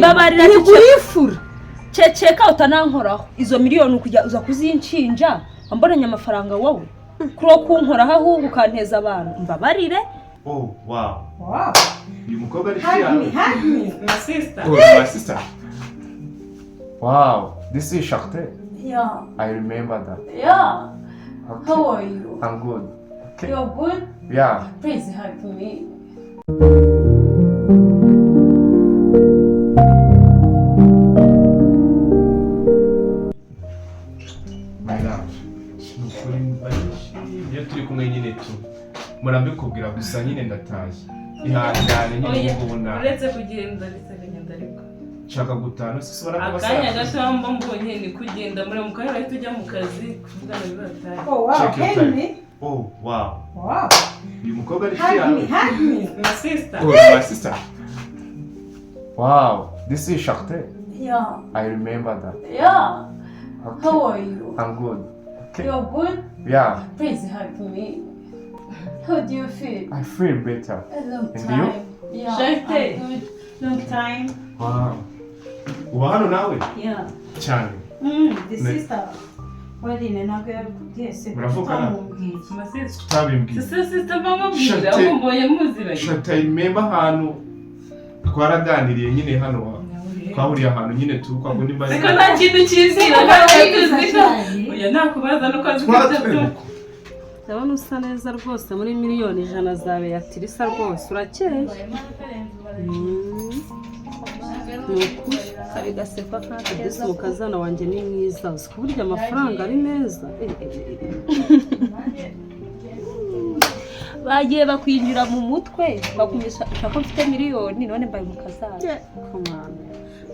mbabarira ntigurifura ceceka utanankoraho izo miliyoni ukujya uza kuzinshinja ambonanye amafaranga wowe kuro kunkoraho ahubwo ukanteza abantu mbabarire. Oh wow. wow Uyu mukobwa ari hug me My sister. Oh, my sister. Wow, this is Shakte. yeah I remember that. yeah Okay. how are you I'm good. Okay. you're good Yeah. please hug me My love. Nukuri iyo turi kumwe nyine tu murambikubwira gusa nyine ndataje. Ihangane nyine ubona. Uretse kugenda bitagenda ariko. Nshaka gutana sisubara Akanya gato mba mbonye ni kugenda muri mu kanya ahita ujya mu kazi kuvugana bibatari. oh wow Check your hug time. me Oh wow. wow Uyu mukobwa ari hug me My sister. Oh, my sister. Wow, this is Shakte. yeah I remember that. yeah Okay. how are you I'm good. Okay. you're good Yeah, please hug me how do you feel I feel better. a long And time yeah Shakti. I'm good long time Wow. Uba hano nawe? yeah Cyane. the sister warine ntabwo yabikubwiye se Muravugana? utamubwiye My sister. Utabimbwiye. Sister bamubwira Shakti. aho mbonye muziranye. Shakta remember ahantu twaraganiriye nyine hano twahuriye ahantu nyine tuko ngo nimba Siko nta kintu kizira ntabwo oya nakubaza nuko azikabyo. Ndabona usa neza rwose muri miliyoni 100 za Beatrice rwose urakeye. Nuko kari gasekwa Ese umukazana wanjye ni mwiza uzi ko burya amafaranga ari meza. bagiye bakwinjira mu mutwe bakumisha ko mfite miliyoni none mbaye umukazana. Komana.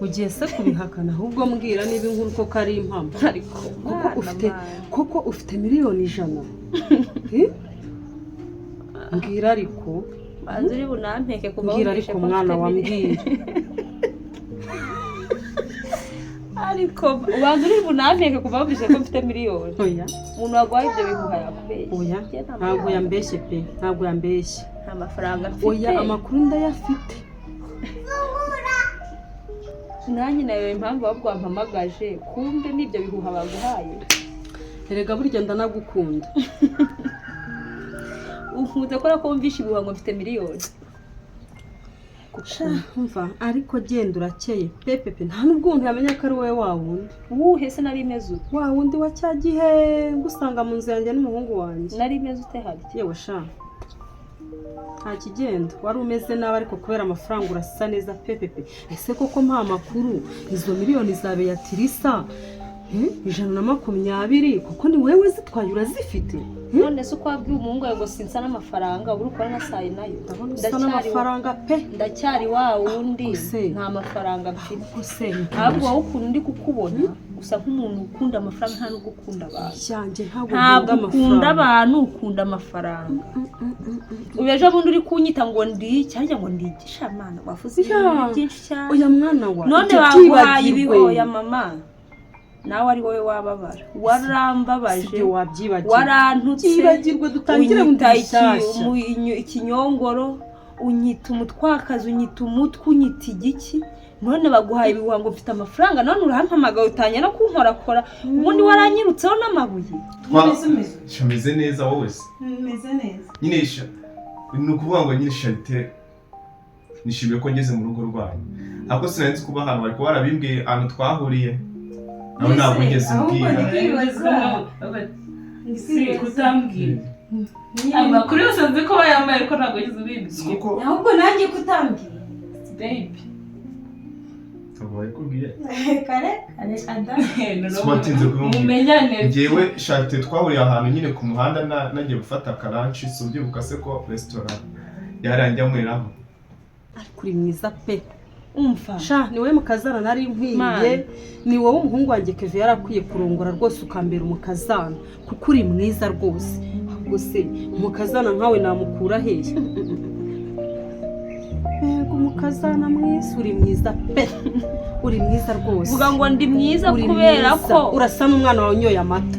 Ugiye se kubihakana ahubwo mbwira niba inkuru koko ari impamo. Ariko Koko ufite miliyoni 100. Mbwira ariko banze uri bunampeke kuva mbwira ariko mwana wambwira. ariko banze uri bunampeke kuva wumvise ko mfite miliyoni. Oya. Umuntu wagwaye ibyo bihuha yakubeshye. Oya. Ntabwo yambeshye pe. Ntabwo yambeshye. nta mafaranga mfite. Oya amakuru ndayafite. nanjye nayo impamvu wabwampamagaje kumbe nibyo bihuha baguhaye. Erega burya ndanagukunda. Ukunze kora ko wumvishe ibihuha ngo mfite miliyoni. Umva ariko genda urakeye pepepe nta nubwo umuntu yamenya ko ari wowe wa wundi. Uwuhe se nari meze ute? Wa wundi wa cyagihe gusanga mu nzu yanjye n'umuhungu wanjye. Nari meze ute hari? Yewe sha. Nta kigenda wari umeze nabi ariko kubera amafaranga urasa neza pepepe. Ese koko mpa makuru izo miliyoni za Beatrice 120 kuko ni wewe zitwaye urazifite. None se uko wabwiye umuhungu yawe ngo sinsa n'amafaranga uri ukora na sayi nayo. Ndasa n'amafaranga pe. Ndacyari wa wundi Use. nta mafaranga mfite. Use Ntabwo wowe ukuntu ndi kukubona usa nk'umuntu ukunda amafaranga nta nubwo ukunda abantu. Cyanjye Ntabwo ukunda abantu ukunda amafaranga. Ubeje bundi uri kunyita ngo ndi cyangwa ngo ndigisha amana wafuze ibintu byinshi cyane. Oya mwana wa. None baguhaye ibihoya mama. Nawe ari wowe wababara. Warambabaje. Warantutse. Byibagirwe dutangire mu ikinyongoro. Unyita umutwakazi, unyita umutwe, unyita igiki. None baguhaye ibihuha ngo mfite amafaranga none urampamagaye utanya no kunkorakora. Ubundi waranyirutseho n'amabuye. Shameze neza wowe se. meze neza Nyine ni ukuvuga ngo nyine Charite nishimiye ko ngeze mu rugo rwanyu. Ako sinanzi kuba hano ariko warabimbwiye ahantu twahuriye. Nawe ntabwo ugeze ubwira. Si kutambwira. Amakuru yose nzi ko bayambaye ariko ntabwo yize ubimbwira. Kuko ahubwo nanjye kutambwira Baby. ntabwo bayikubwiye. kare ada Swatinze kubimubwira. Mumenyane. Njyewe Charite twahuriye ahantu nyine ku muhanda nagiye gufata akaranchi so ubyibuka se ko restaurant yaranjyamuriraho. Ariko uri mwiza pe. Umva. Sha ni wowe mukazana nari nkwiye. Ni wowe umuhungu wanjye Kevin yarakwiye kurongora rwose ukambera umukazana kuko uri mwiza rwose. Ahubwo se umukazana nkawe namukura hehe? Yego umukazana mwiza uri mwiza pe. Uri mwiza rwose. Vuga ngo ndi mwiza kubera ko urasa n'umwana wawe unyoye amata.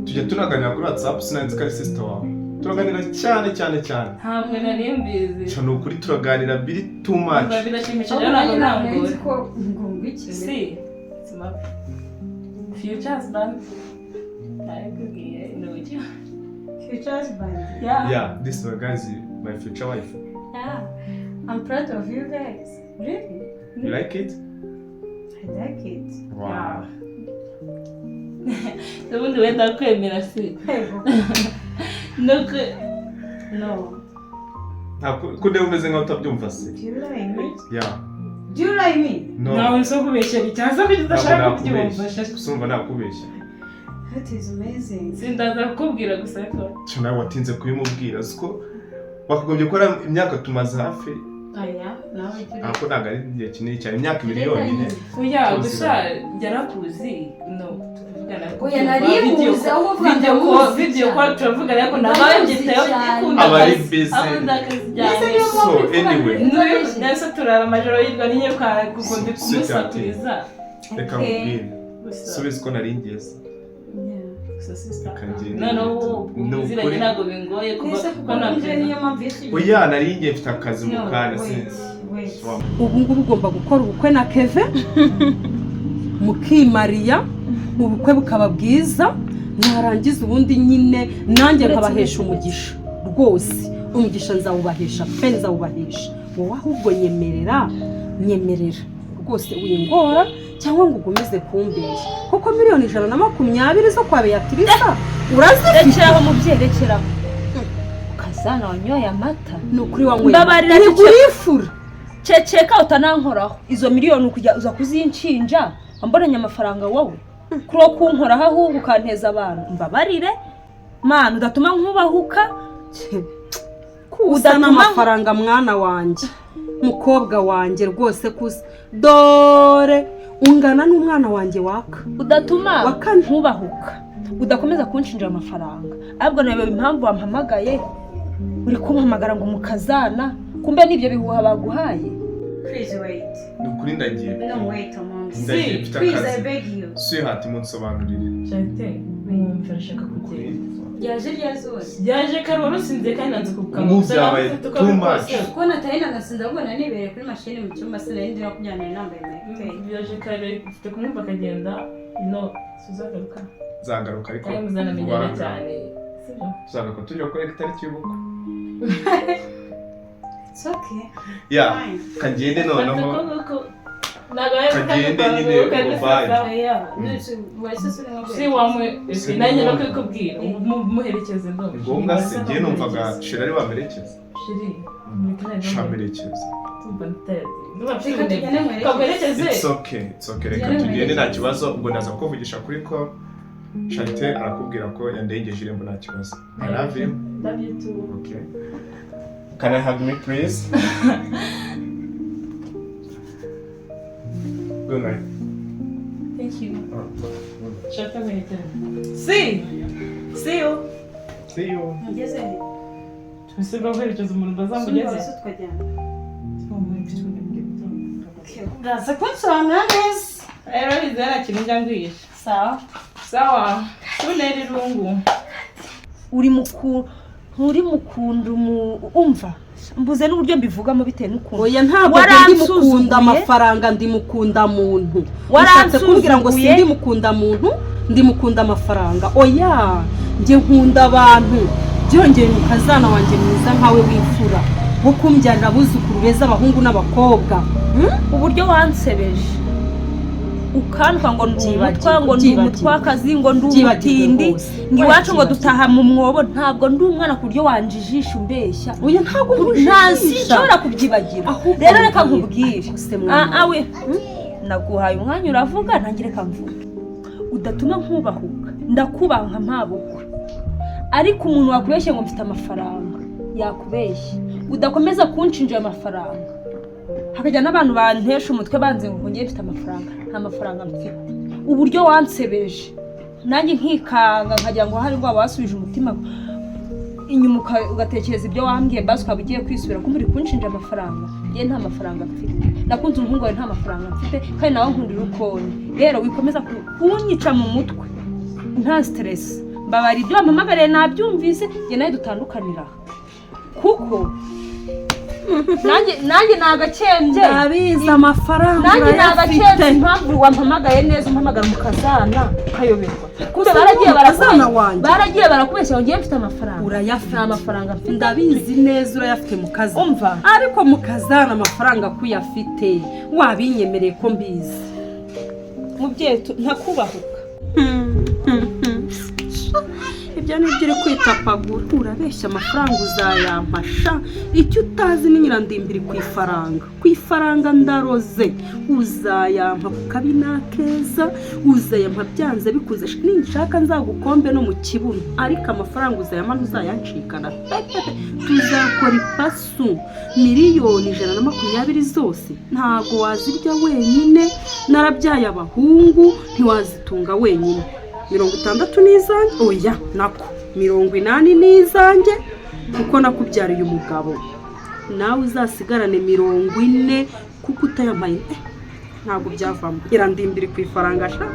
Tujya tunaganira kuri WhatsApp sinanzi ko ari sister wawe. turaganira cyane ntabwo nari mbizi cyane ukuri turaganira biri too much birashimishije ntabwo ntabwo ko ngo iki si it's my future husband nakubwiye n'uburyo future husband. yeah this is my future wife. Yeah, I'm proud of you guys. Really? You like it? I like it. Wow. ubundi wenda kwemera si nuko No. Kudeba umeze nkaho utabyumva se. Do you like me? Yeah. Do you like me? No. nawe so kubeshya cyangwa se udashaka kubyumva Usumva nakubeshya. That is amazing. sindaza kukubwira gusa ko Cyo nawe watinze kubimubwira siko wakagombye gukora imyaka tumaze hafi Aya, nawe gira. ako ntabwo ari igihe kinini cyane imyaka 2 yonyine. oya gusa yarakuzi no tuvugana Oya narimuze aho uvuga video call tuvugana ariko nabanje tayo ikunda Abari busy. abandakazijyanye So anyway, nese turara amajoro yirwa ninye kwa kukundi kumusaturiza reka mubwire. Subiza ko nari ngeze. gusa sister Akagenda. no biziranye ntabwo bingoye kuba kuko nabyo Oya nari ngiye mfite akazi mu kana Wait. ubu ngubu ugomba gukora ubukwe na Kevin mukimariya ubukwe bukaba bwiza narangiza ubundi nyine nanjye nkabahesha umugisha rwose umugisha nzawubahesha pe nzawubahesha wowe ahubwo nyemerera rwose wingora cyangwa ngo ugumize kumbeshya kuko 120 zo kwa Beatrice urazifite rekeraho mubyerekeraho ukazana wanyoye amata ni ukuri wanyweye Mbabarira ni cece. gurifura ceceka utanankoraho izo miliyoni ukujya uza kuzinshinja wambonanye amafaranga wowe kuro kunkoraho ahubwo ukanteza abantu mbabarire mana udatuma nkubahuka kuza n'amafaranga mwana wanjye mukobwa wanjye rwose kuza dore ungana n'umwana wanjye waka udatuma nkubahuka udakomeza kunshinja amafaranga ahubwo nawe impamvu wampamagaye uri kumpamagara ngo mukazana kumbe nibyo bihuha baguhaye. Please wait. Nukuri ndagiye. No wait a moment. Ndagiye mfite Please, I akazi. beg you. Sweetheart munsobanurire. cyane mwumva arashaka kugenda Yaje ryazose. yaje kare warusinze kandi nanze Ubu kukamusa byabaye too much. Kuko natahina nasinda ubona nibereye kuri machine mu cyumba sinari ndira kujyana nambaye make. yaje kare ufite kumwumva akagenda no suzagaruka Zagaruka ariko. kandi muzanamenyana cyane sibyo Zagaruka tujya gukora itariki y'ubukwe. It's okay. Yeah. Fine. Kagende noneho. kagende nyine ubaye. Yeah. Wese sura si wamwe nanjye no kwikubwira muherekeze ndo Ngombwa se ngiye numvaga shira ari bamerekeza. shiri Shamerekeza. tumba ntete Reka tugende muherekeze. kaguherekeze It's okay. Reka tugende nta kibazo ubwo naza kuvugisha kuri ko Charité arakubwira ko yandengeje irembo nta kibazo. I love you. love you too Okay. Can I hug me please? Good night. thank you Oh. shaka muherekeze see you See you. Ngeze. tusiga guherekeza umuntu Sumba bazamugeze wese twajyana. Uraza kunsobanura neza. rero bizera kintu njangwisha Sawa. sawa tuneri rungu uri mukunda umva mbuze n'uburyo mbivugamo bitewe n'ukuntu oya ntabwo ndi mukunda amafaranga ndi mukunda muntu ushatse kumbwira ngo sindi mukunda muntu ndi mukunda amafaranga oya njye nkunda abantu byongeye mukazana wanjye mwiza nkawe w'imfura wo kumbyarira abuzukuru beza abahungu n'abakobwa uburyo wansebeje ukandwa ngo ndi umutwa ngo ndi umutwakazi ngo ndi umutindi ngo iwacu ngo dutaha mu mwobo ntabwo ndi umwana ku buryo wanjijisha umbeshya oya ntabwo nshobora kubyibagira rero reka nkubwire awe naguhaye umwanya uravuga nanjye reka mvuge udatuma nkubahuka ndakubaha nka mpabukwe ariko umuntu wakubeshye ngo mfite amafaranga yakubeshye udakomeza kunshinja ayo mafaranga hakajya n'abantu bantesha umutwe banze ngo ngiye mfite amafaranga nta mafaranga mfite uburyo wansebeje nanjye nkikanga nkagira ngo hari ngo wasubije umutima inyuma ugatekereza ibyo wambwiye basi ukaba ugiye kwisubira kumva uri kunshinja amafaranga ye nta mafaranga mfite nakunze umuhungu wawe nta mafaranga mfite kandi nawe nkundira ukoni rero wikomeza kunyica mu mutwe nta stress mbabara ibyo wampamagariye nabyumvise njye nawe dutandukanira kuko nanjye nagakembye ndabizi amafaranga nanjye nagakembye impamvu wampamagaye neza umpamagara mu kazana ukayoberwa kumbe baragiye barakubeshya ngo ngiye mfite amafaranga urayafite amafaranga mfite ndabizi neza urayafite mu kazi umva ariko mu kazana amafaranga kuyafite wabinyemereye ko mbizi mubyeyi ntakubahuka ibyo ni byo uri kwitapagura urabeshya amafaranga uzayampasha icyo utazi ni nyirandimbiri ku ifaranga ndaroze uzayampa ku kabi n'akeza uzayampa byanze bikuze ninshaka nzagukombe no mu kibuno ariko amafaranga uzayampa ntuzayancikana tuzakora ipasu miliyoni 120 zose ntago wazirya wenyine narabyaye abahungu ntiwazitunga wenyine 60 n'izanjye oya nako 80 n'izanjye kuko nakubyariye umugabo nawe uzasigarane 40 kuko utayamaye ntabwo byavamo irandimbiri ku ifaranga sha